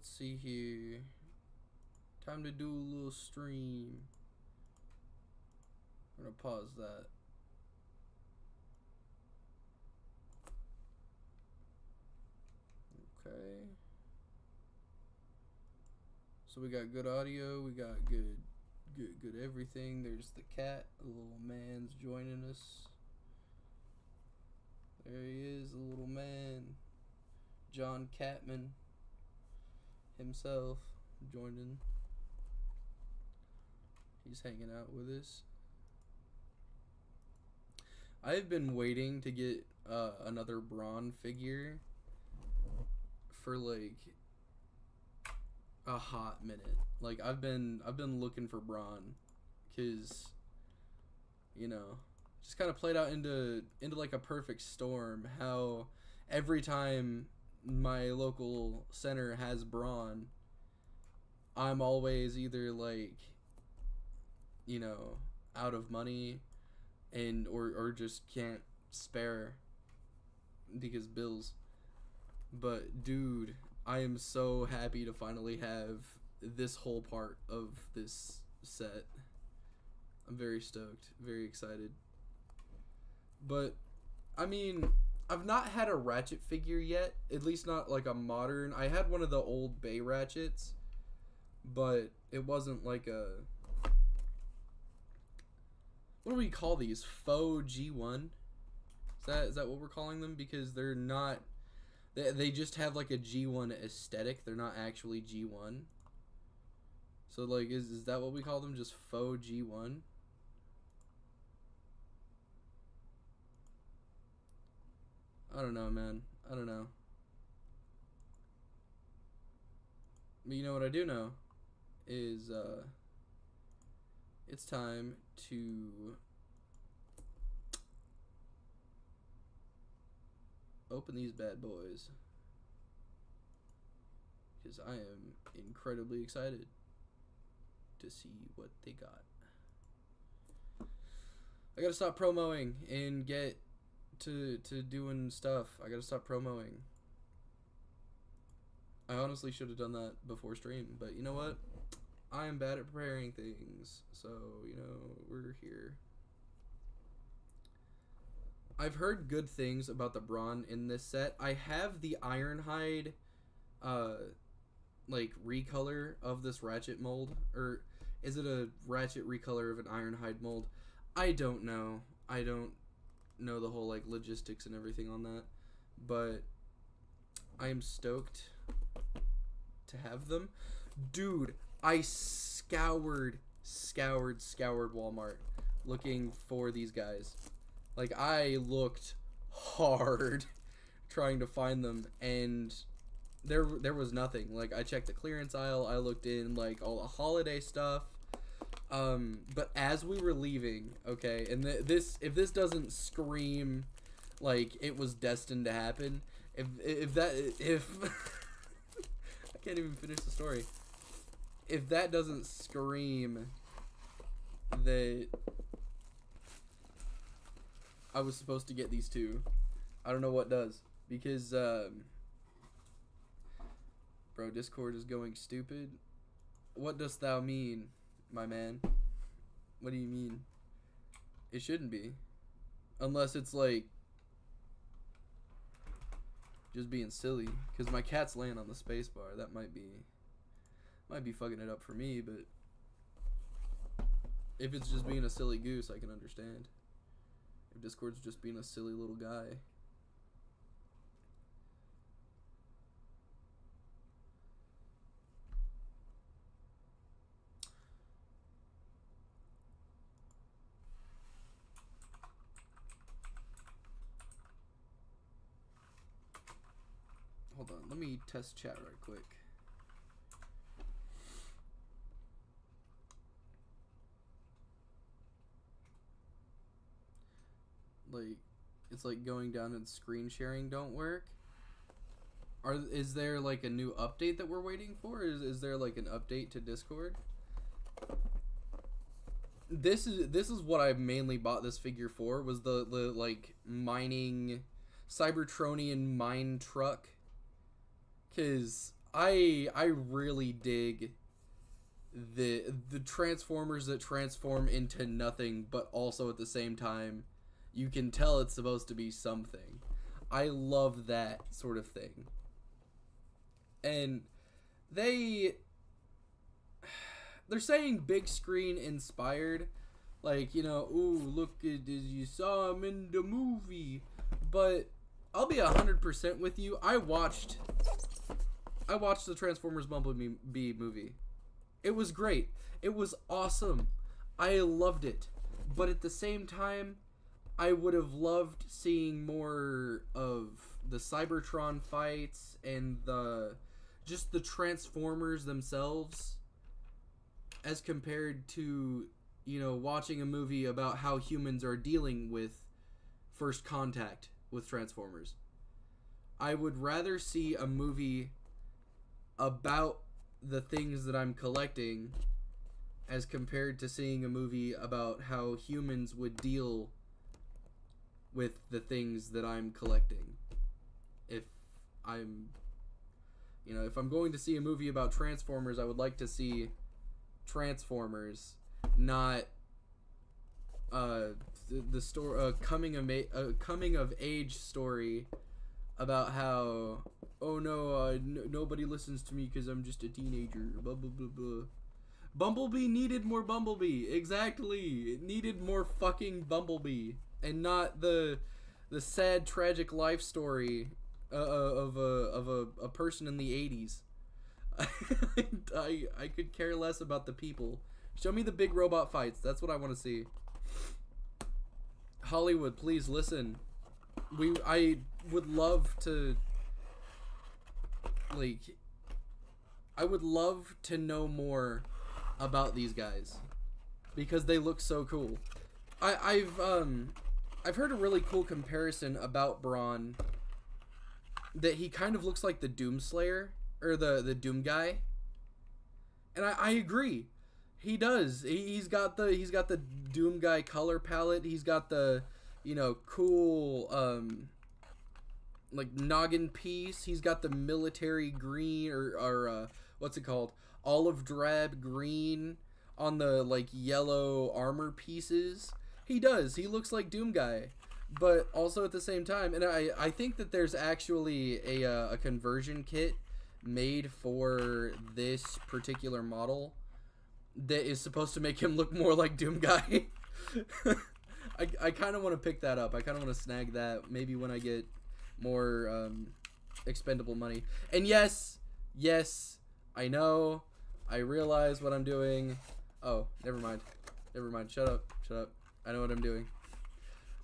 let's see here. Time to do a little stream. I'm gonna pause that. Okay. So we got good audio, we got good everything. There's the cat, the little man's joining us. There he is, the little man. John Catman himself joining. He's hanging out with us. I've been waiting to get another Brawn figure for like a hot minute. Like I've been looking for Brawn, cause you know, just kind of played out into like a perfect storm. How every time my local center has Brawn, I'm always either like, you know, out of money and or just can't spare because bills. But dude, I am so happy to finally have this whole part of this set. I'm very stoked, very excited. But I mean, I've not had a Ratchet figure yet, at least not like a modern. I had one of the old Bay Ratchets, but it wasn't like a, what do we call these? Faux G1? Is that what we're calling them? Because they're not, they just have like a G1 aesthetic. They're not actually G1. So like, is that what we call them? Just faux G1? I don't know, man. I don't know. But you know what I do know is it's time to open these bad boys, because I am incredibly excited to see what they got. I gotta stop promoing and get to doing stuff. I gotta stop promoing. I honestly should have done that before stream, but you know what? I am bad at preparing things, so, you know, we're here. I've heard good things about the Brawn in this set. I have the Ironhide, like, recolor of this Ratchet mold, or is it a Ratchet recolor of an Ironhide mold? I don't know. I don't know the whole, like, logistics and everything on that, but I am stoked to have them. Dude, I scoured Walmart looking for these guys. Like, I looked hard trying to find them, and there was nothing. Like, I checked the clearance aisle, I looked in, like, all the holiday stuff. But as we were leaving, okay, and if this doesn't scream like it was destined to happen, if I can't even finish the story. If that doesn't scream that I was supposed to get these two, I don't know what does. Because, bro, Discord is going stupid. What dost thou mean, my man? What do you mean? It shouldn't be. Unless it's like just being silly. Because my cat's laying on the space bar. That might be fucking it up for me, but if it's just being a silly goose, I can understand. If Discord's just being a silly little guy. Hold on, let me test chat right quick. Like, it's like going down and screen sharing don't work. Is there like a new update that we're waiting for? Is there like an update to Discord? This is what I mainly bought this figure for, was the like mining Cybertronian mine truck. Cause I really dig the Transformers that transform into nothing, but also at the same time, you can tell it's supposed to be something. I love that sort of thing. And they're saying big screen inspired, like, you know, ooh, look at this, you saw him in the movie. But I'll be 100% with you. I watched the Transformers Bumblebee movie. It was great. It was awesome. I loved it. But at the same time, I would have loved seeing more of the Cybertron fights and just the Transformers themselves, as compared to, you know, watching a movie about how humans are dealing with first contact with Transformers. I would rather see a movie about the things that I'm collecting as compared to seeing a movie about how humans would deal with the things that I'm collecting. If I'm going to see a movie about Transformers, I would like to see Transformers, not the story, coming of age story about how, oh no, nobody listens to me because I'm just a teenager. Blah blah blah blah. Bumblebee needed more Bumblebee. Exactly, it needed more fucking Bumblebee, and not the sad tragic life story of a person in the 80s. I could care less about the people. Show me the big robot fights. That's what I want to see. Hollywood, please listen. I would love to, like, I would love to know more about these guys because they look so cool. I've heard a really cool comparison about Brawn, that he kind of looks like the Doomslayer, or the Doom guy. And I agree. He does. He's got the Doom guy color palette. He's got the, you know, cool like noggin piece. He's got the military green, or what's it called? Olive drab green on the, like, yellow armor pieces. He does. He looks like Doom guy. But also at the same time, and I think that there's actually a conversion kit made for this particular model that is supposed to make him look more like Doom guy. I kind of want to pick that up. I kind of want to snag that maybe when I get more expendable money. And yes, I know, I realize what I'm doing. Oh, never mind. Shut up. I know what I'm doing.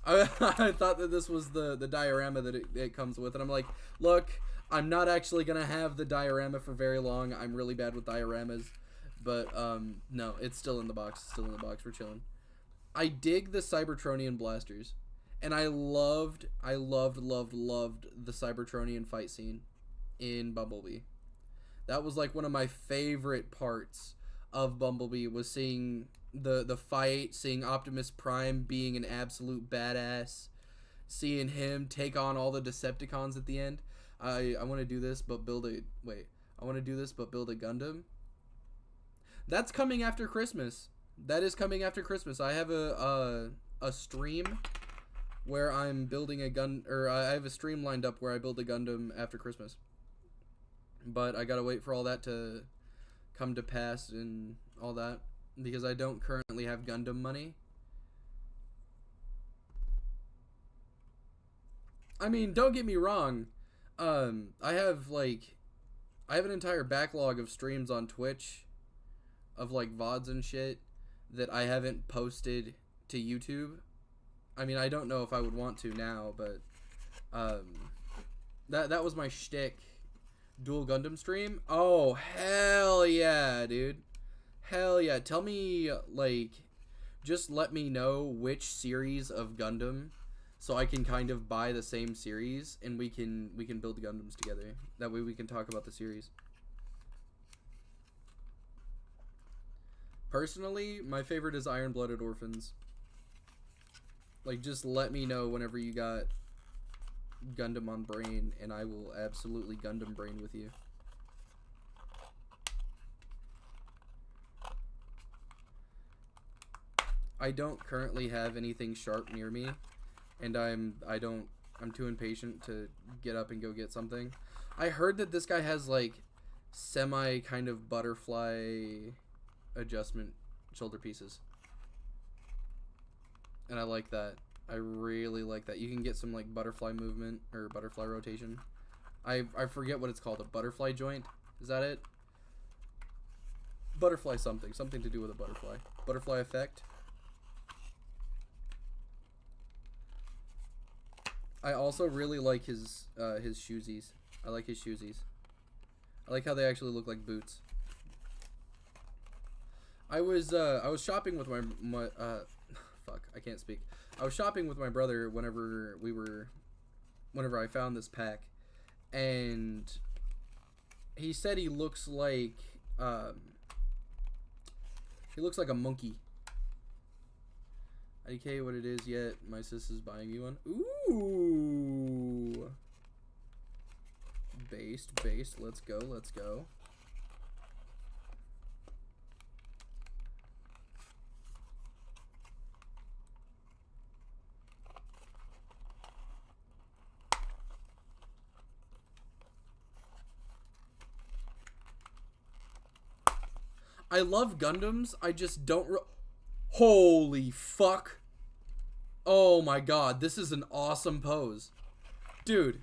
I thought that this was the diorama that it comes with, and I'm like, look, I'm not actually gonna have the diorama for very long. I'm really bad with dioramas. But, no, it's still in the box. We're chilling. I dig the Cybertronian blasters. And I loved the Cybertronian fight scene in Bumblebee. That was, like, one of my favorite parts of Bumblebee, was seeing the fight, seeing Optimus Prime being an absolute badass, seeing him take on all the Decepticons at the end. I want to do this, but build a Gundam. That's coming after Christmas. That is coming after Christmas. I have a stream where I'm building I have a stream lined up where I build a Gundam after Christmas. But I gotta wait for all that to come to pass and all that, because I don't currently have Gundam money. I mean, don't get me wrong. I have an entire backlog of streams on Twitch of, like, VODs and shit that I haven't posted to YouTube. I mean, I don't know if I would want to now, but that was my shtick. Dual Gundam stream? Oh, hell yeah, dude. Hell yeah. Tell me, like, just let me know which series of Gundam, so I can kind of buy the same series, and we can build the Gundams together. That way we can talk about the series. Personally, my favorite is Iron-Blooded Orphans. Like, just let me know whenever you got Gundam on Brain, and I will absolutely Gundam Brain with you. I don't currently have anything sharp near me, and I'm too impatient to get up and go get something. I heard that this guy has like semi kind of butterfly adjustment shoulder pieces, and I like that. I really like that. You can get some like butterfly movement or butterfly rotation. I forget what it's called. A butterfly joint? Is that it? Butterfly something to do with a butterfly. Butterfly effect. I also really like his shoesies. I like his shoesies. I like how they actually look like boots. I was shopping with my fuck, I can't speak. I was shopping with my brother whenever I found this pack, and he said he looks like a monkey. I don't care what it is yet. My sis is buying me one. Ooh. Based. Let's go. I love Gundams. I just don't. Holy fuck. Oh my god. This is an awesome pose. Dude.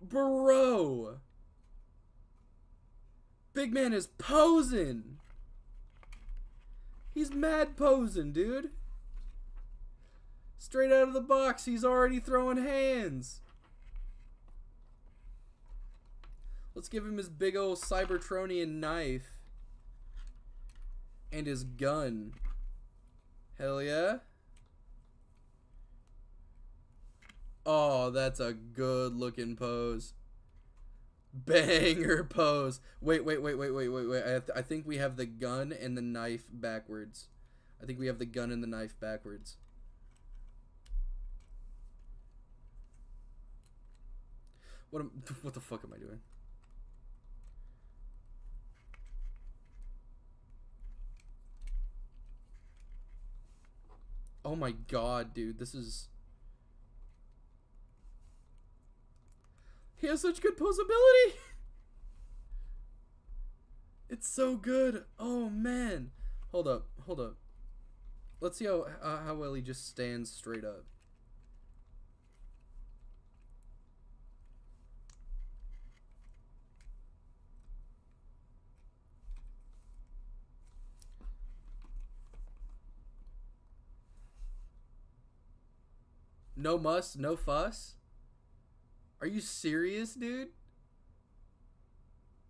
Bro. Big man is posing. He's mad posing, dude. Straight out of the box, he's already throwing hands. Let's give him his big old Cybertronian knife. And his gun. Hell yeah. Oh, that's a good looking pose. Banger pose. Wait. I think we have the gun and the knife backwards. What the fuck am I doing? Oh my god, dude, this is... He has such good posability! It's so good. Oh man. Hold up. Let's see how well he just stands straight up. No muss, no fuss? Are you serious, dude?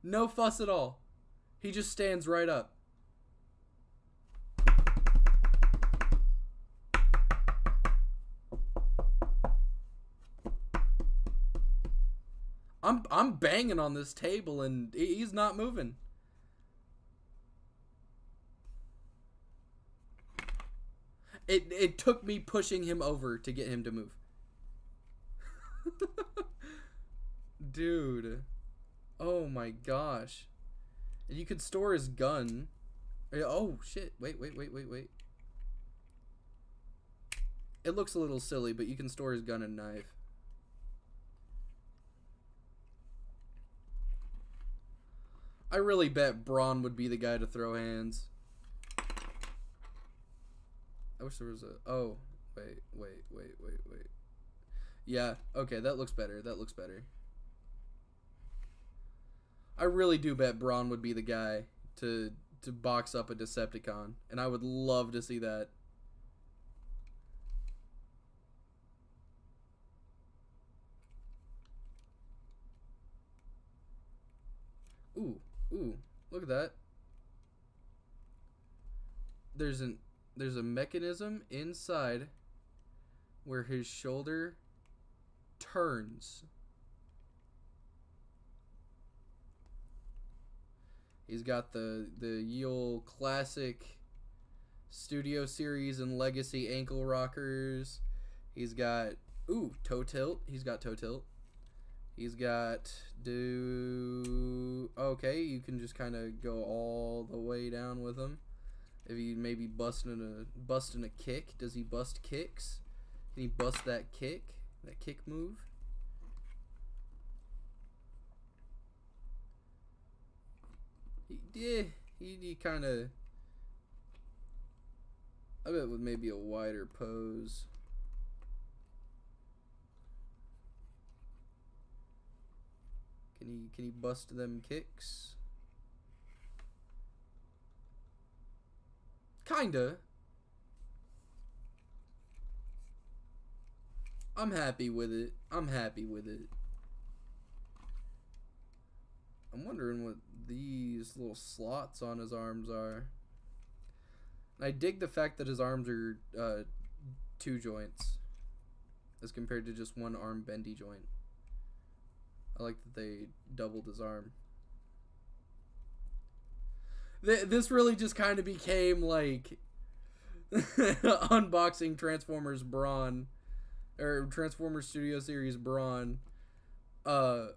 No fuss at all. He just stands right up. I'm banging on this table and he's not moving. It took me pushing him over to get him to move. Dude. Oh my gosh. And you could store his gun. Oh shit. Wait. It looks a little silly, but you can store his gun and knife. I really bet Brawn would be the guy to throw hands. I wish there was a... Oh, wait. Yeah, okay, that looks better. I really do bet Brawn would be the guy to box up a Decepticon, and I would love to see that. Ooh, look at that. There's a mechanism inside where his shoulder turns. He's got the ye olde classic Studio Series and Legacy ankle rockers. He's got toe tilt. He's got okay, you can just kind of go all the way down with him. If he maybe busting a kick, does he bust kicks? Can he bust that kick move? He kind of, I bet with maybe a wider pose. Can he bust them kicks? Kinda. I'm happy with it. I'm wondering what these little slots on his arms are. I dig the fact that his arms are 2 joints as compared to just one arm bendy joint. I like that they doubled his arm. This really just kind of became like unboxing Transformers Brawn, or Transformers Studio Series Brawn, but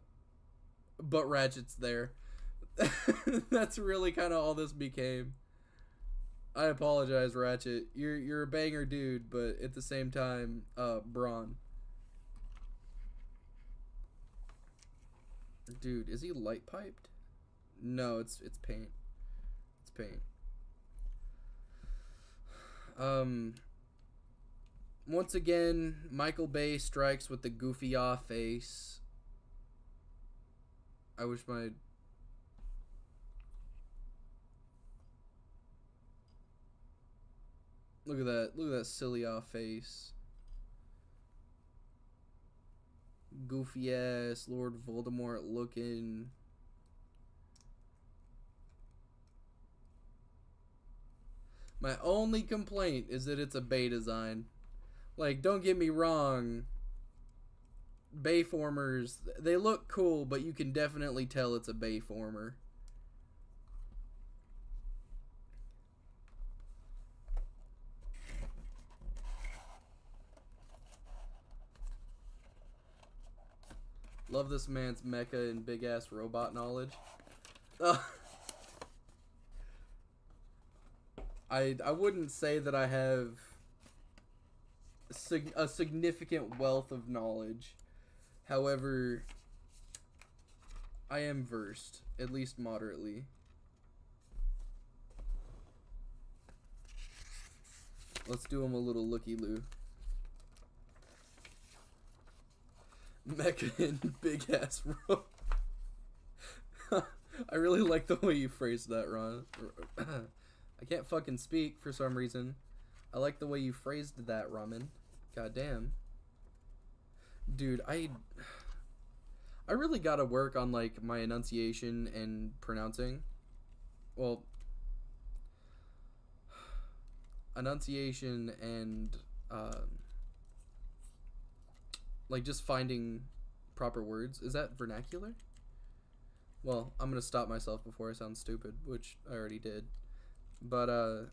Ratchet's there. That's really kind of all this became. I apologize, Ratchet. You're a banger dude, but at the same time, Brawn. Dude, is he light piped? No, it's paint. It's paint. Once again, Michael Bay strikes with the goofy off face. I wish my look at that silly off face. Goofy ass Lord Voldemort looking. My only complaint is that it's a Bay design. Like, don't get me wrong, Bayformers, they look cool, but you can definitely tell it's a Bayformer. Love this man's mecha and big ass robot knowledge. I wouldn't say that I have a significant wealth of knowledge. However, I am versed, at least moderately. Let's do him a little looky-loo. Mecha and big ass robot. I really like the way you phrased that, Ron. I can't fucking speak for some reason. I like the way you phrased that, Ramen. Goddamn. Dude, I really gotta work on, like, my enunciation and pronouncing. Well, enunciation and, like, just finding proper words. Is that vernacular? Well, I'm gonna stop myself before I sound stupid, which I already did. But,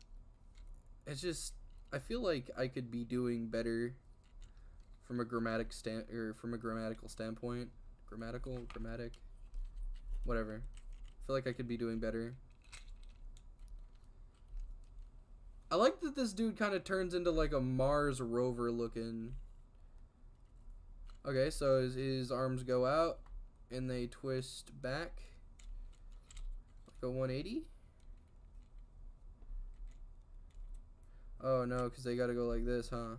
it's just, I feel like I could be doing better from a grammatical standpoint. Grammatic, whatever. I feel like I could be doing better. I like that this dude kind of turns into like a Mars rover looking. Okay, so his arms go out and they twist back like a 180. Oh no, because they gotta go like this, huh?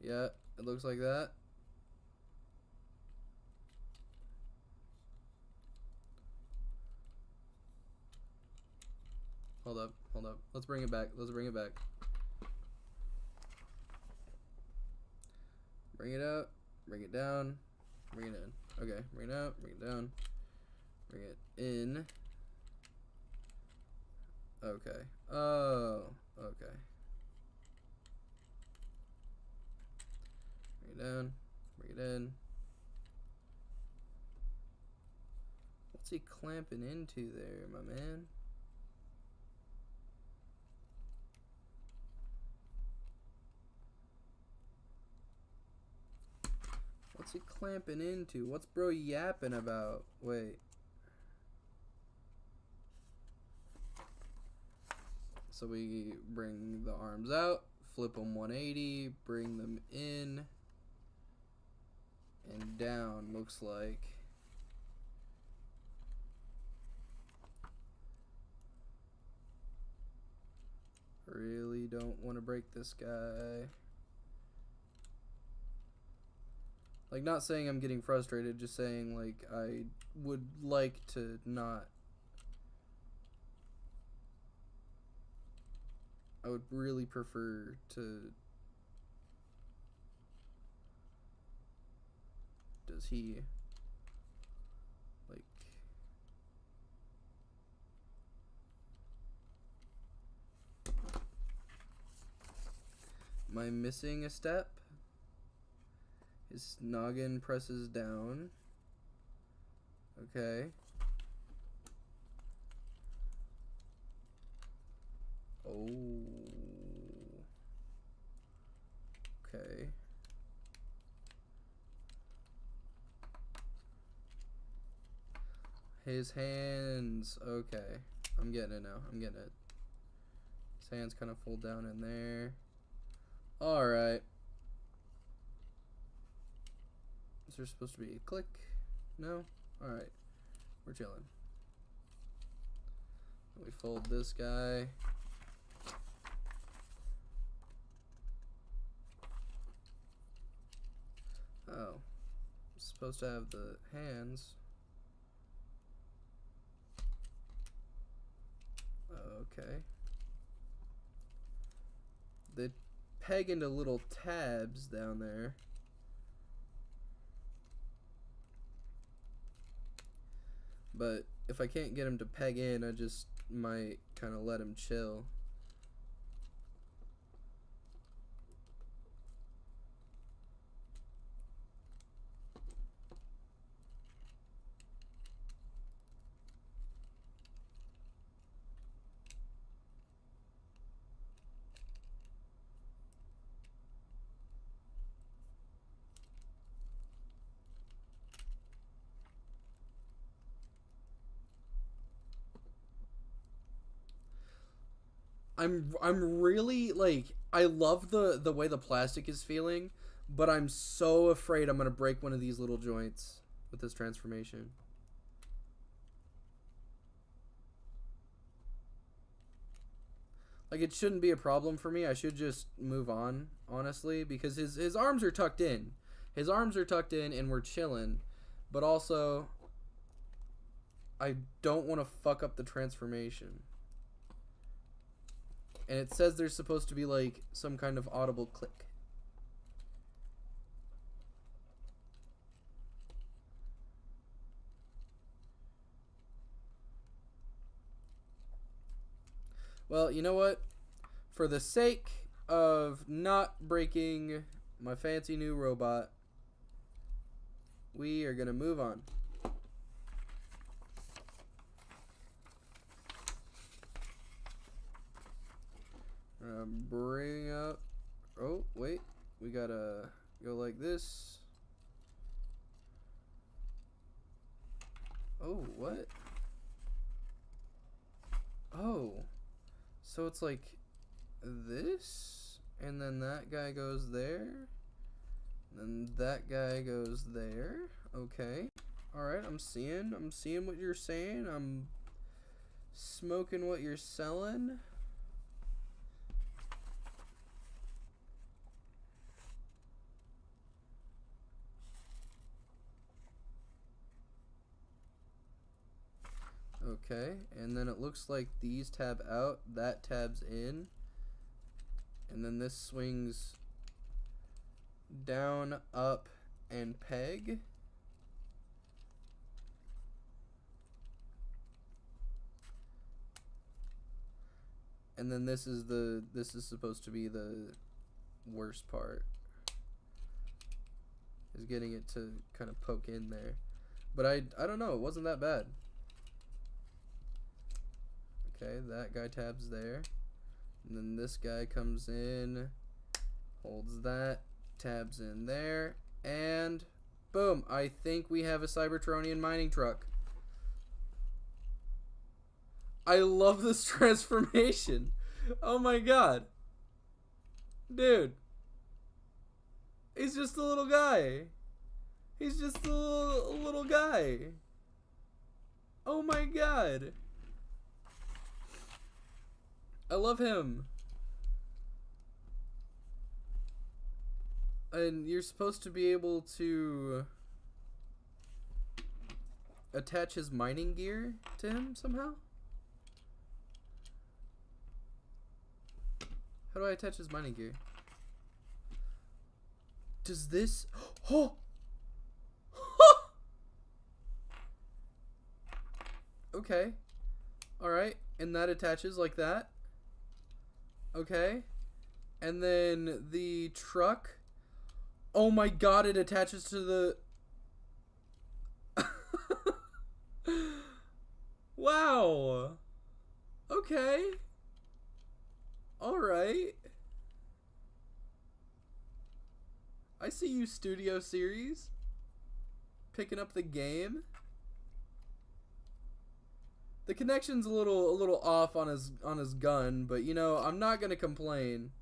Yeah, it looks like that. Hold up. Let's bring it back. Bring it up, bring it down, bring it in. Okay, bring it out, bring it down, bring it in. Okay. Oh, okay. Bring it down, bring it in. What's he clamping into there, my man? What's he clamping into? What's bro yapping about? Wait. So we bring the arms out, flip them 180, bring them in and down, looks like. Really don't want to break this guy. Like, not saying I'm getting frustrated, just saying, like, I would like to not. I would really prefer to. Does he, like. Am I missing a step? His noggin presses down. Okay. Oh. Okay. His hands. Okay. I'm getting it now. I'm getting it. His hands kind of fold down in there. Alright. Is there supposed to be a click? No? Alright. We're chilling. We fold this guy. Oh. I'm supposed to have the hands. Okay. They peg into little tabs down there. But if I can't get him to peg in, I just might kind of let him chill. I'm really, like, I love the way the plastic is feeling, but I'm so afraid I'm gonna break one of these little joints with this transformation. Like, it shouldn't be a problem for me. I should just move on, honestly, because his arms are tucked in. His arms are tucked in and we're chilling, but also I don't want to fuck up the transformation. And it says there's supposed to be, like, some kind of audible click. Well, you know what? For the sake of not breaking my fancy new robot, we are going to move on. Bring up. Oh, wait. We gotta go like this. Oh, what? Oh. So it's like this, and then that guy goes there, and then that guy goes there. Okay. Alright, I'm seeing what you're saying. I'm smoking what you're selling. Okay, and then it looks like these tab out, that tabs in, and then this swings down, up, and peg. And then this is supposed to be the worst part, is getting it to kind of poke in there. But I don't know, it wasn't that bad. Okay, that guy tabs there, and then this guy comes in, holds that, tabs in there, and Boom. I think we have a Cybertronian mining truck. I love this transformation. Oh my god. Dude. He's just a little guy. He's just a little guy. Oh my god. I love him. And you're supposed to be able to attach his mining gear to him somehow? How do I attach his mining gear? Does this... Oh! Okay. Alright. And that attaches like that. Okay. And then the truck... Oh my god, it attaches to the... Wow. Okay. Alright. I see you, Studio Series. Picking up the game. The connection's a little off on his gun, but you know, I'm not gonna complain.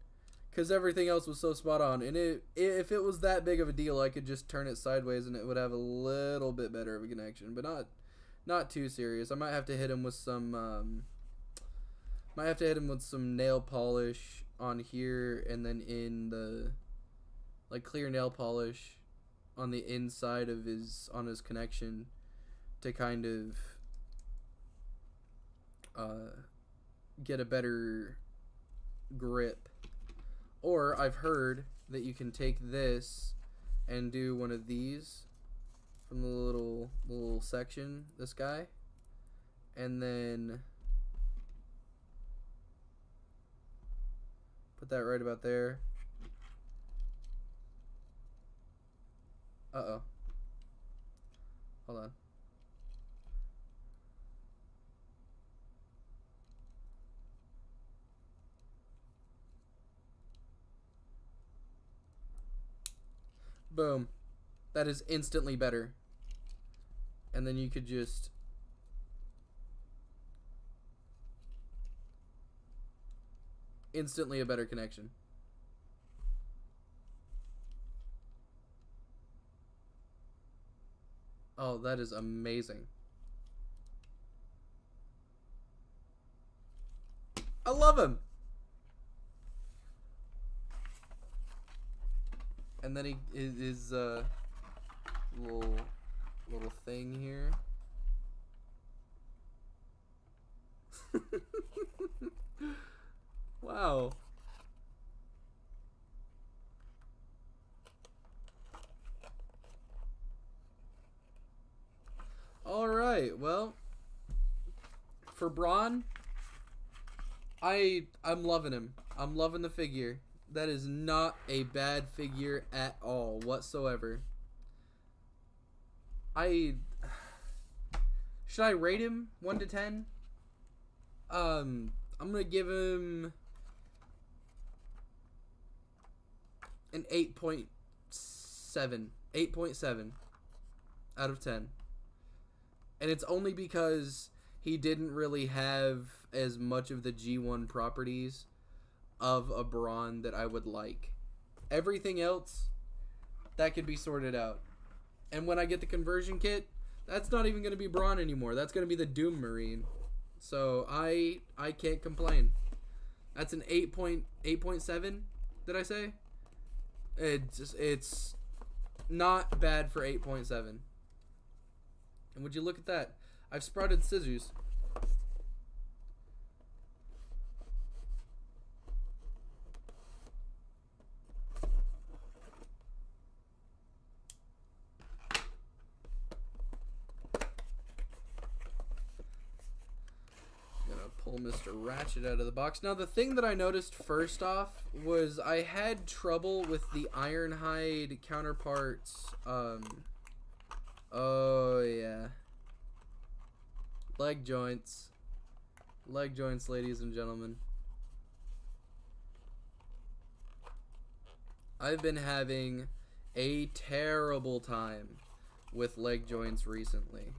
Because everything else was so spot on. And if it was that big of a deal, I could just turn it sideways and it would have a little bit better of a connection. But not too serious. I might have to hit him with some nail polish on here, and then in the clear nail polish on the inside of his connection to kind of get a better grip. Or I've heard that you can take this and do one of these from the little section, this guy, and then put that right about there. Uh-oh. Hold on. Boom. That is instantly better. And then you could just... Instantly a better connection. Oh, that is amazing. I love him. And then his little thing here. Wow. All right. Well, for Brawn, I'm loving him. I'm loving the figure. That is not a bad figure at all whatsoever. Should I rate him 1 to 10? I'm gonna give him an 8.7. 8.7 out of 10. And it's only because he didn't really have as much of the G1 properties of a Brawn that I would like. Everything else, that could be sorted out. And when I get the conversion kit, that's not even going to be Brawn anymore. That's going to be the Doom Marine. So I can't complain. That's an 8.7, did I say? It's not bad for 8.7. And would you look at that? I've sprouted scissors. Pull Mr. Ratchet out of the box. Now, the thing that I noticed first off was I had trouble with the Ironhide counterparts. Oh, yeah. Leg joints. Leg joints, ladies and gentlemen. I've been having a terrible time with leg joints recently.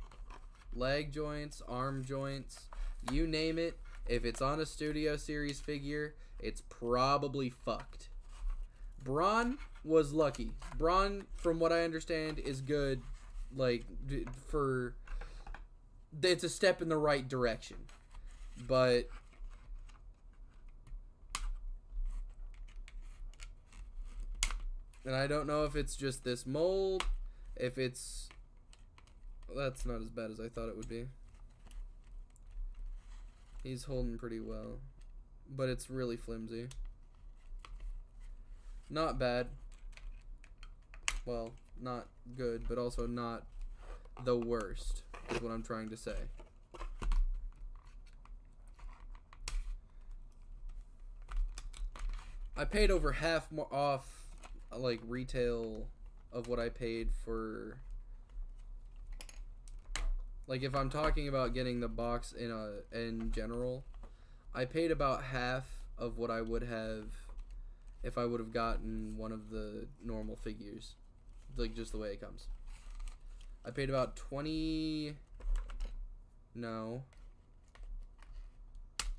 Leg joints, arm joints, you name it. If it's on a Studio Series figure, it's probably fucked. Brawn was lucky. Brawn, from what I understand, is good. Like, for... It's a step in the right direction. But... And I don't know if it's just this mold, if it's... Well, that's not as bad as I thought it would be. He's holding pretty well. But it's really flimsy. Not bad. Well, not good, but also not the worst, is what I'm trying to say. I paid over half more off, like, retail of what I paid for... Like, if I'm talking about getting the box in general, I paid about half of what I would have if I would have gotten one of the normal figures. Like, just the way it comes. I paid about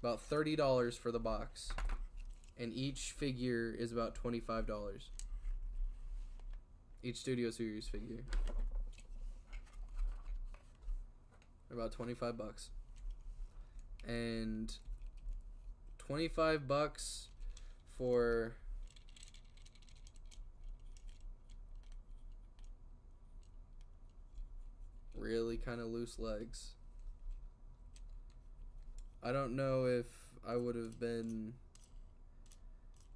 about $30 for the box. And each figure is about $25. Each Studio Series figure. About 25 bucks. And 25 bucks for really kind of loose legs. I don't know if I would have been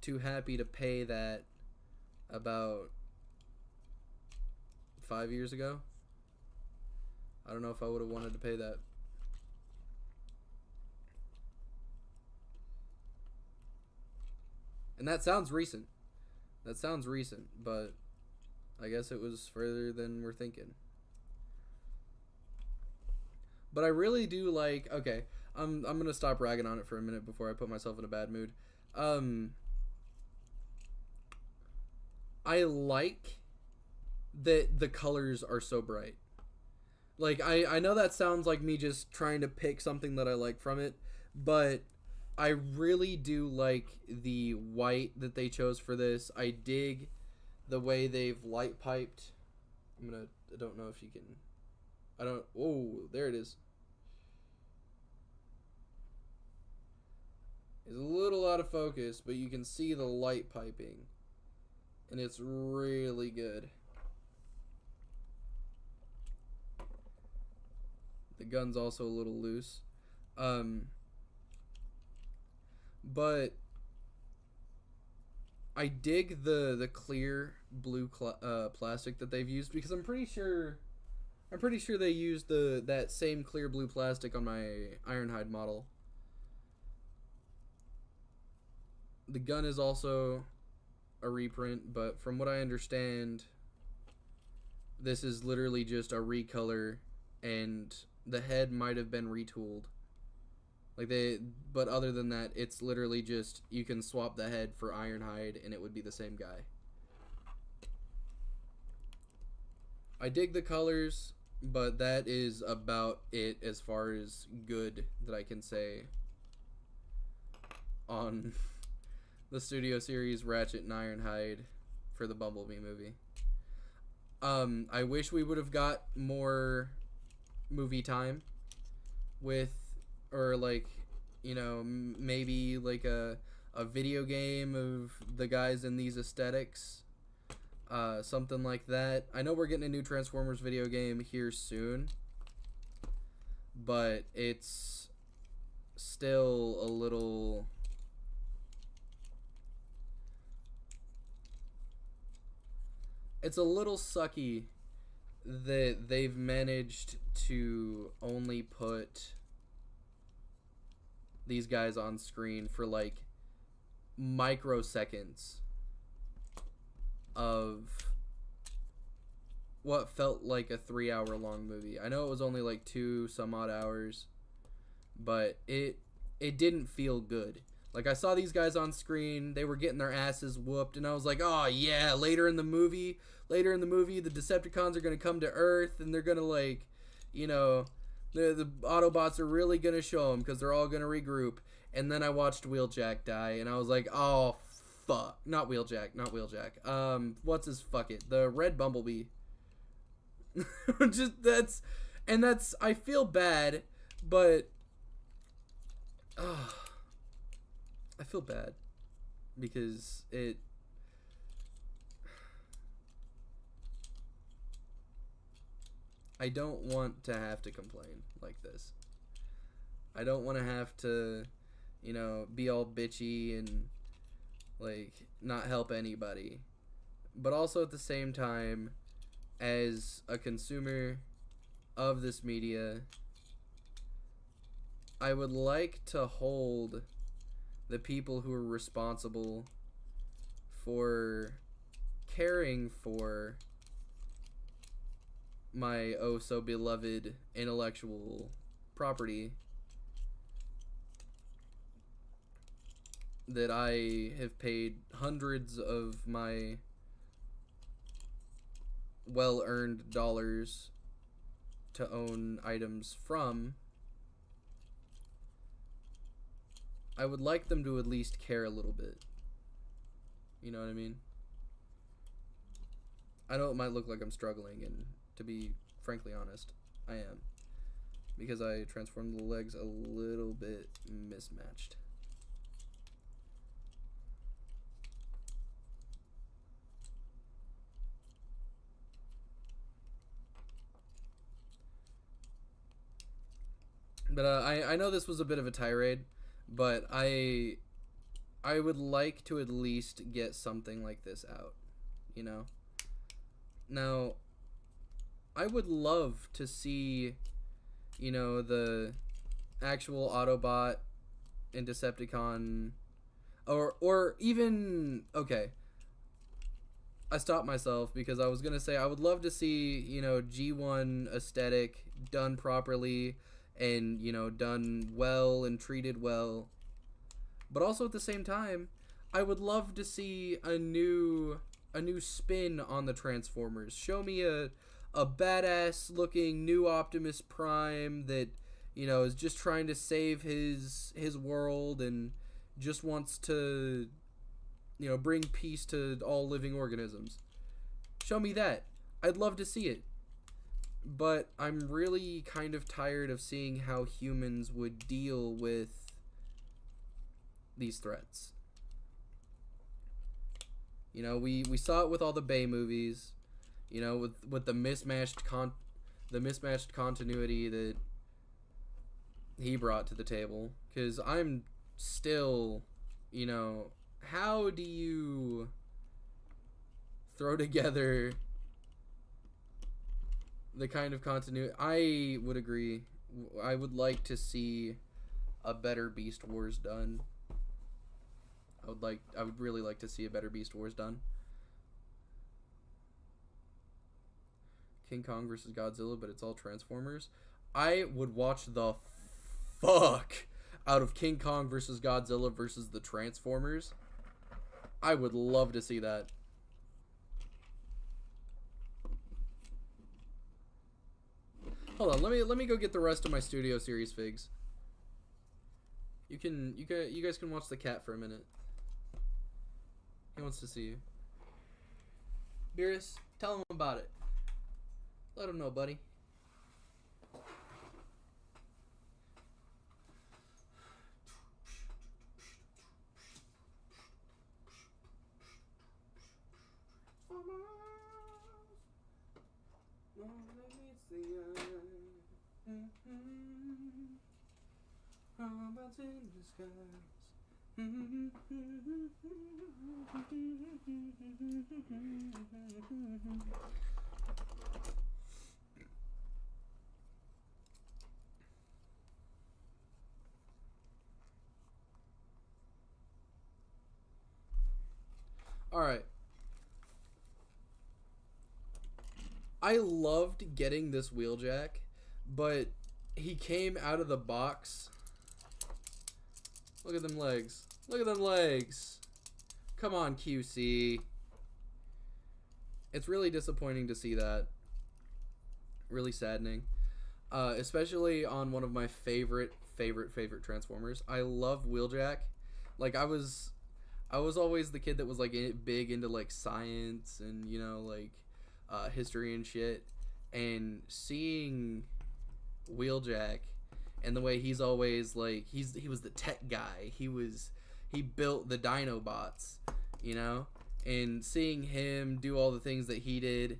too happy to pay that about 5 years ago. I don't know if I would have wanted to pay that. And that sounds recent. That sounds recent, but I guess it was further than we're thinking. But I really do like... Okay, I'm going to stop ragging on it for a minute before I put myself in a bad mood. I like that the colors are so bright. Like, I know that sounds like me just trying to pick something that I like from it, but I really do like the white that they chose for this. I dig the way they've light piped. I don't know if you can... Oh, there it is. It's a little out of focus, but you can see the light piping. And it's really good. The gun's also a little loose. But I dig the clear blue plastic that they've used, because I'm pretty sure they used that same clear blue plastic on my Ironhide model. The gun is also a reprint, but from what I understand, this is literally just a recolor, and the head might have been retooled. But other than that, it's literally just, you can swap the head for Ironhide and it would be the same guy. I dig the colors, but that is about it as far as good that I can say on the Studio Series Ratchet and Ironhide for the Bumblebee movie. I wish we would have got more movie time with, or like, you know, maybe like a video game of the guys in these aesthetics, something like that. I know we're getting a new Transformers video game here soon, but it's still a little... It's a little sucky that they've managed to only put these guys on screen for like microseconds of what felt like a 3-hour long movie. I know it was only like 2 some odd hours, but it didn't feel good. Like, I saw these guys on screen, they were getting their asses whooped, and I was like, oh yeah, later in the movie, later in the movie, the Decepticons are gonna come to Earth and they're gonna like, you know, the Autobots are really gonna show them because they're all gonna regroup. And then I watched Wheeljack die, and I was like, oh fuck, not Wheeljack. What's his fuck it? The Red Bumblebee. Just that's I feel bad, but I feel bad because I don't want to have to complain like this. I don't want to have to, you know, be all bitchy and like not help anybody. But also at the same time, as a consumer of this media, I would like to hold the people who are responsible for caring for my oh so beloved intellectual property that I have paid hundreds of my well-earned dollars to own items from. I would like them to at least care a little bit. You know what I mean? I know it might look like I'm struggling, and to be frankly honest, I am. Because I transformed the legs a little bit mismatched. But I know this was a bit of a tirade, but I would like to at least get something like this out, you know? Now, I would love to see, you know, the actual Autobot and Decepticon, or even, okay, I stopped myself because I was going to say I would love to see, you know, G1 aesthetic done properly and, you know, done well and treated well. But also at the same time, I would love to see a new spin on the Transformers. Show me a badass looking new Optimus Prime that, you know, is just trying to save his world and just wants to, you know, bring peace to all living organisms. Show me that. I'd love to see it. But I'm really kind of tired of seeing how humans would deal with these threats. You know, we saw it with all the Bay movies, you know, with the mismatched continuity that he brought to the table. Because I'm still, you know, how do you throw together the kind of continuity? I would agree. I would like to see a better Beast Wars done. I would really like to see a better Beast Wars done. King Kong versus Godzilla, but it's all Transformers. I would watch the fuck out of King Kong versus Godzilla versus the Transformers. I would love to see that. Hold on, let me go get the rest of my Studio Series figs. You guys can watch the cat for a minute. He wants to see you. Beerus, tell him about it. Let him know, buddy. Alright. I loved getting this Wheeljack, but he came out of the box. Look at them legs. Look at them legs. Come on, QC. It's really disappointing to see that. Really saddening. Especially on one of my favorite Transformers. I love Wheeljack. Like I was always the kid that was like big into like science and like history and shit. And seeing Wheeljack and the way he's always like he was the tech guy. He built the Dinobots, and seeing him do all the things that he did,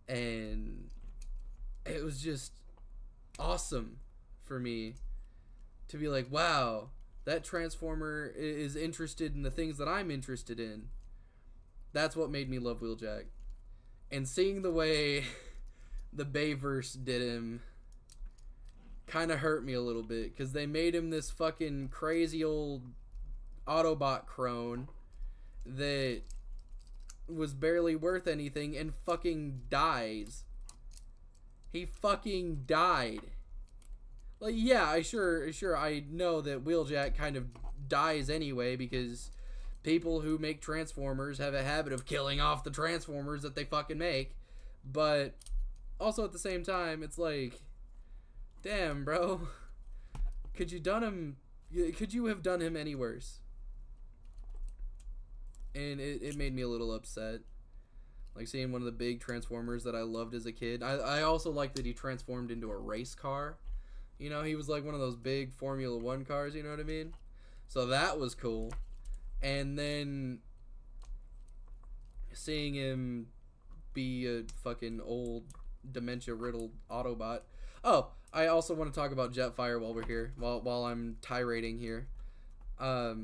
and it was just awesome for me to be like, wow, that Transformer is interested in the things that I'm interested in. That's what made me love Wheeljack. And seeing the way the Bayverse did him kind of hurt me a little bit, because they made him this fucking crazy old Autobot crone that was barely worth anything and fucking dies. He fucking died. Like, yeah, I know that Wheeljack kind of dies anyway, because people who make Transformers have a habit of killing off the Transformers that they fucking make. But also at the same time, it's like, damn, bro. Could you have done him any worse? And it made me a little upset. Like seeing one of the big Transformers that I loved as a kid. I also liked that he transformed into a race car. He was like one of those big Formula 1 cars, you know what I mean? So that was cool. And then seeing him be a fucking old dementia-riddled Autobot. Oh, I also want to talk about Jetfire while we're here, while I'm tirading here. I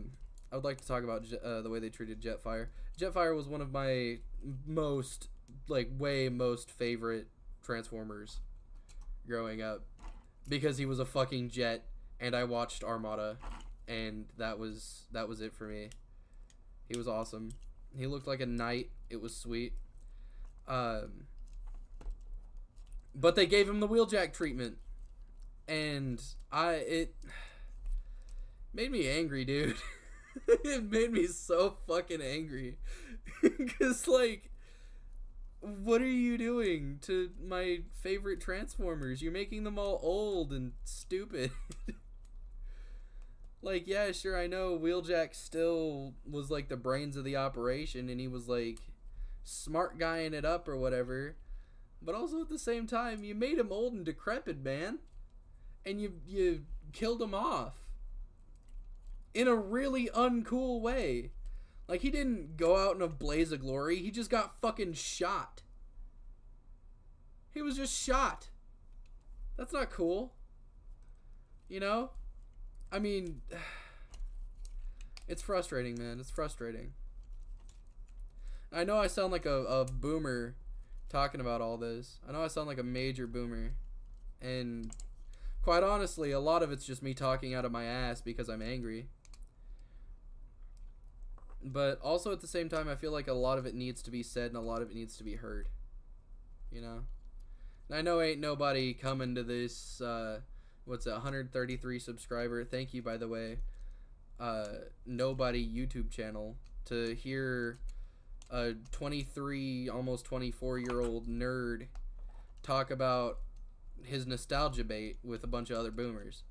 would like to talk about the way they treated Jetfire. Jetfire was one of my most favorite Transformers growing up, because he was a fucking jet, and I watched Armada, and that was it for me. He was awesome. He looked like a knight. It was sweet. But they gave him the Wheeljack treatment, and it made me angry, dude. It made me so fucking angry. Because, like, what are you doing to my favorite Transformers? You're making them all old and stupid. Like, yeah, sure, I know Wheeljack still was, like, the brains of the operation, and he was, like, smart guying it up or whatever. But also at the same time, you made him old and decrepit, man. And you killed him off. In a really uncool way. Like, he didn't go out in a blaze of glory. He just got fucking shot. He was just shot. That's not cool. I mean, it's frustrating, man. It's frustrating. I know I sound like a boomer talking about all this. I know I sound like a major boomer. And quite honestly, a lot of it's just me talking out of my ass because I'm angry. But also at the same time, I feel like a lot of it needs to be said and a lot of it needs to be heard. And I know ain't nobody coming to this, 133 subscriber. Thank you, by the way. Nobody YouTube channel to hear a 23, almost 24-year-old nerd talk about his nostalgia bait with a bunch of other boomers.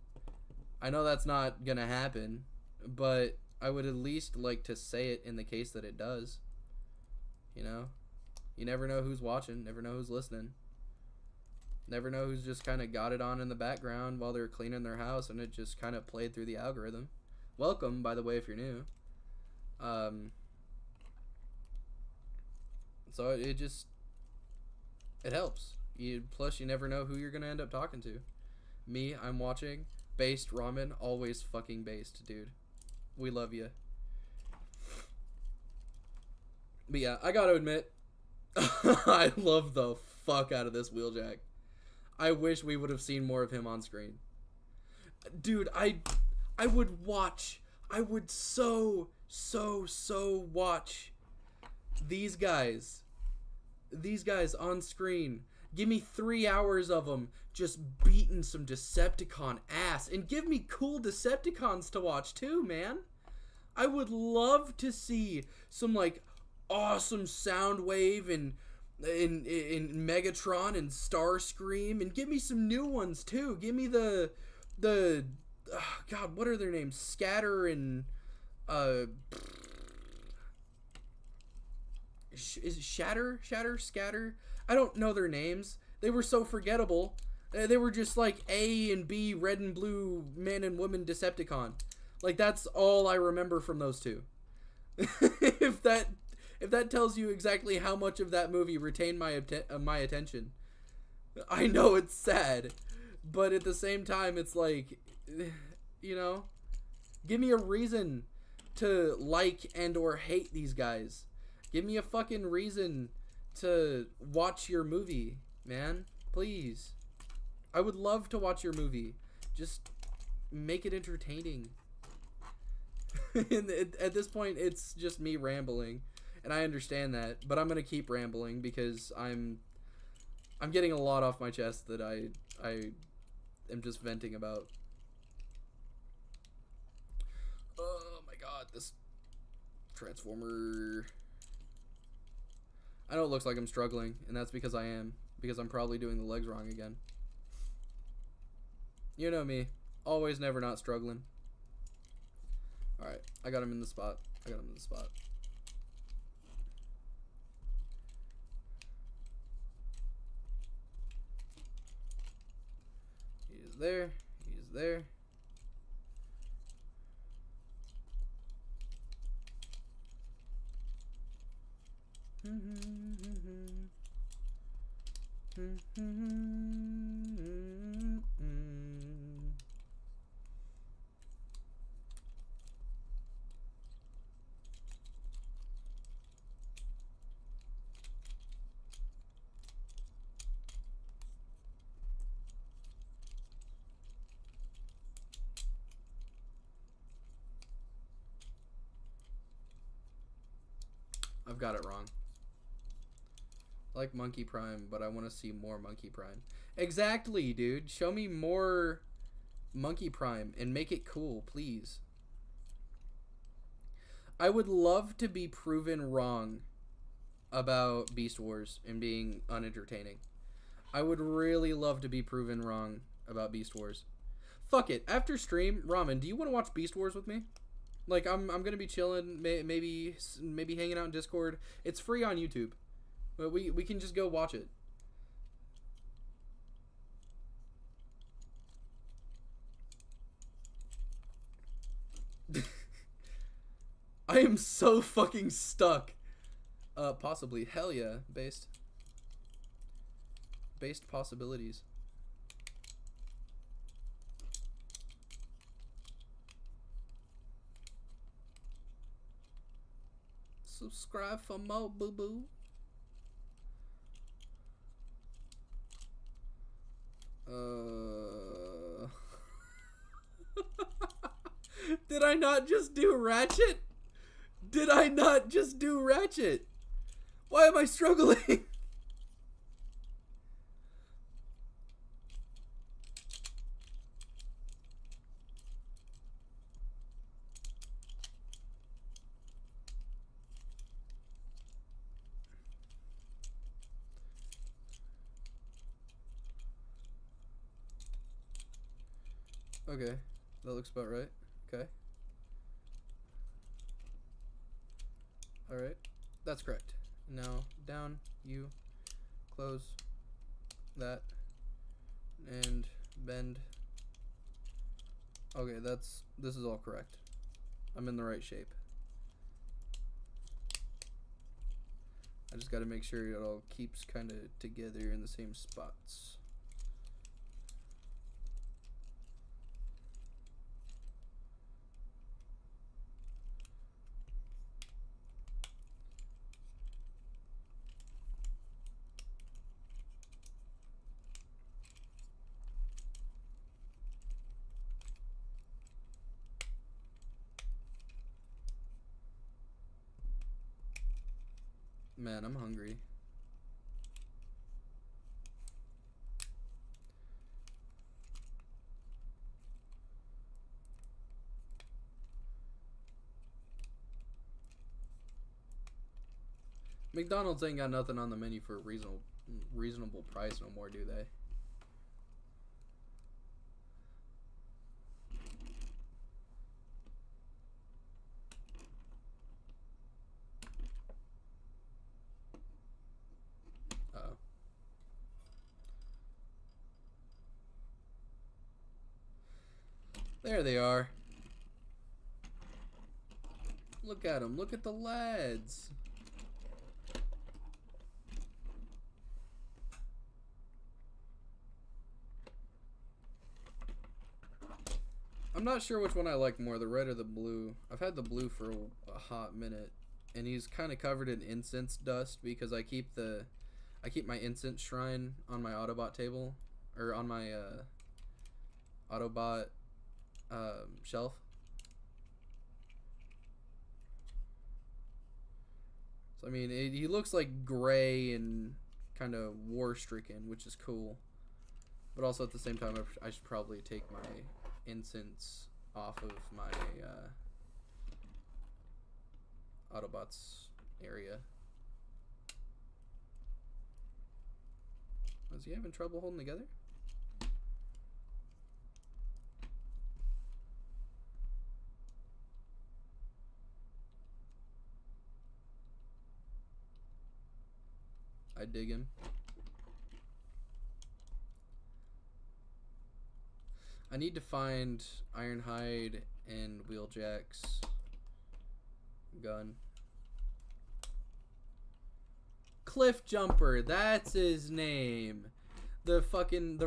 I know that's not gonna happen, but I would at least like to say it in the case that it does. You never know who's watching, never know who's listening. Never know who's just kind of got it on in the background while they're cleaning their house and it just kind of played through the algorithm. Welcome, by the way, if you're new. So it helps. Plus, you never know who you're going to end up talking to. Me, I'm watching. Based ramen, always fucking based, dude. We love you. But yeah, I gotta admit, I love the fuck out of this Wheeljack. I wish we would have seen more of him on screen. Dude, I would watch. I would so watch these guys on screen. Give me 3 hours of them just beating some Decepticon ass. And give me cool Decepticons to watch too, man. I would love to see some, like, awesome Soundwave and in Megatron and Starscream, and give me some new ones too. Give me the God, what are their names? Scatter and is it Shatter? Scatter? I don't know their names. They were so forgettable. They were just like A and B, red and blue man and woman Decepticon. Like, that's all I remember from those two. if that tells you exactly how much of that movie retained my attention. I know it's sad, but at the same time, it's like, you know, give me a reason to like and or hate these guys. Give me a fucking reason to watch your movie, man. Please. I would love to watch your movie. Just make it entertaining. At this point, it's just me rambling, and I understand that, but I'm gonna keep rambling because I'm getting a lot off my chest that I am just venting about. Oh my god, this Transformer. I know it looks like I'm struggling, and that's because I am, because I'm probably doing the legs wrong again. You know me, always, never, not struggling. Alright, I got him in the spot. He is there. I've got it wrong. I like Monkey Prime, but I want to see more Monkey Prime. Exactly, dude. Show me more Monkey Prime and make it cool, please. I would love to be proven wrong about Beast Wars and being unentertaining. I would really love to be proven wrong about Beast Wars. Fuck it. After stream, Ramen, do you want to watch Beast Wars with me? Like, I'm gonna be chilling, maybe hanging out in Discord. It's free on YouTube, but we can just go watch it. I am so fucking stuck. Possibly, hell yeah, based possibilities. Subscribe for more, boo boo. Did I not just do Ratchet? Why am I struggling? Okay, that looks about right. Okay. Alright, that's correct. Now, down, you, close, that, and bend. Okay, this is all correct. I'm in the right shape. I just gotta make sure it all keeps kind of together in the same spots. Man, I'm hungry. McDonald's ain't got nothing on the menu for a reasonable price no more, do they? Uh-oh. There they are. Look at them. Look at the lads. I'm not sure which one I like more, the red or the blue. I've had the blue for a hot minute, and he's kind of covered in incense dust because I keep my incense shrine on my Autobot table, or on my Autobot shelf. So I mean, he looks like gray and kind of war-stricken, which is cool. But also at the same time, I should probably take my incense off of my Autobots area. Is he having trouble holding together? I dig him. I need to find Ironhide and Wheeljack's gun. Cliff Jumper, that's his name. The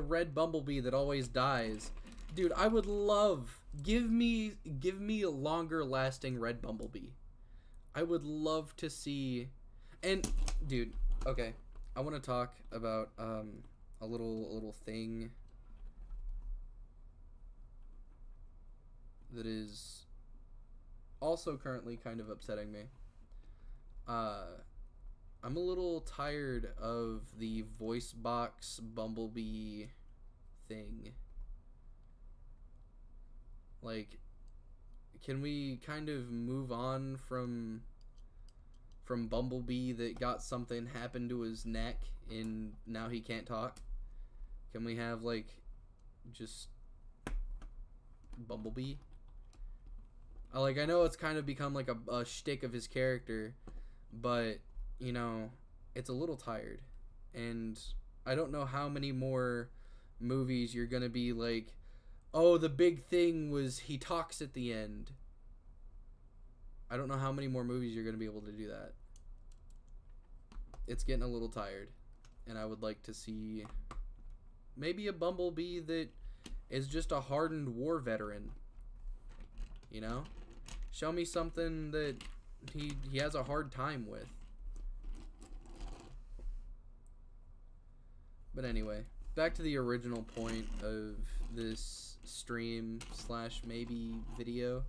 red bumblebee that always dies. Dude, I would love, give me a longer lasting red bumblebee. I would love to see. And dude, okay, I want to talk about a little thing that is also currently kind of upsetting me. I'm a little tired of the voice box bumblebee thing. Like, can we kind of move on from Bumblebee that got something happen to his neck and now he can't talk? Can we have, like, just Bumblebee? I know it's kind of become like a shtick of his character, but, you know, it's a little tired. And I don't know how many more movies you're gonna be like, oh, the big thing was he talks at the end. I don't know how many more movies you're gonna be able to do that. It's getting a little tired. And I would like to see maybe a Bumblebee that is just a hardened war veteran. You know? Show me something that he has a hard time with. But anyway, back to the original point of this stream / maybe video.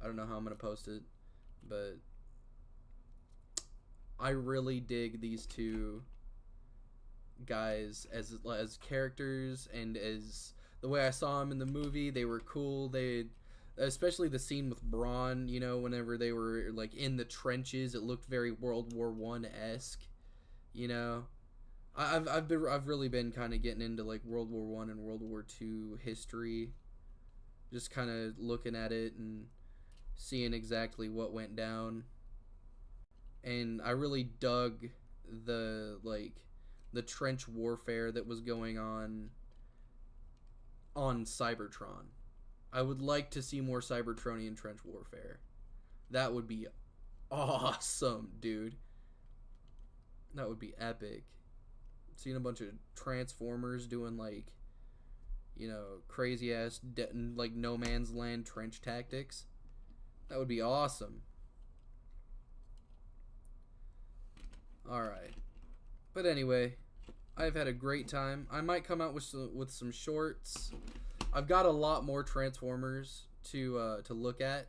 I don't know how I'm going to post it, but I really dig these two guys as characters, and as the way I saw them in the movie. They were cool. Especially the scene with Brawn, you know, whenever they were like in the trenches, it looked very World War I-esque, you know. I've really been kind of getting into like World War I and World War II history, just kind of looking at it and seeing exactly what went down. And I really dug the trench warfare that was going on Cybertron. I would like to see more Cybertronian trench warfare. That would be awesome, dude. That would be epic. Seeing a bunch of Transformers doing, like, you know, crazy ass like no man's land trench tactics. That would be awesome. Alright. But anyway, I've had a great time. I might come out with some shorts. I've got a lot more Transformers to look at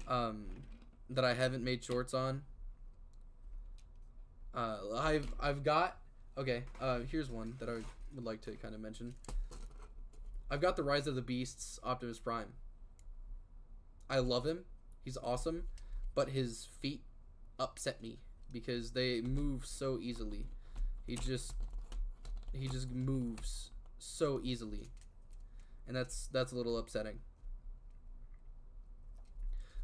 that I haven't made shorts on. I've got, okay, here's one that I would like to kind of mention. I've got the Rise of the Beasts Optimus Prime. I love him. He's awesome, but his feet upset me. because they move so easily. He just moves so easily, and that's a little upsetting.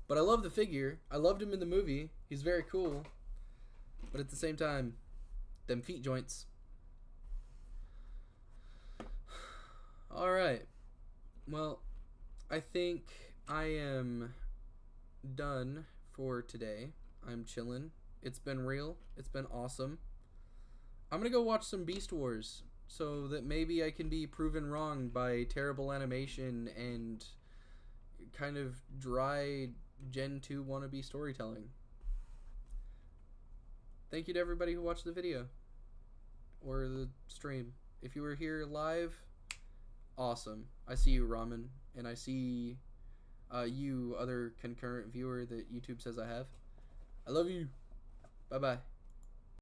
But I love the figure. I loved him in the movie. He's very cool. But at the same time, them feet joints. Alright. Well, I think I am done for today. I'm chilling. It's been real. It's been awesome. I'm going to go watch some Beast Wars so that maybe I can be proven wrong by terrible animation and kind of dry Gen 2 wannabe storytelling. Thank you to everybody who watched the video or the stream. If you were here live, awesome. I see you, Ramen, and I see you, other concurrent viewer that YouTube says I have. I love you. Bye-bye.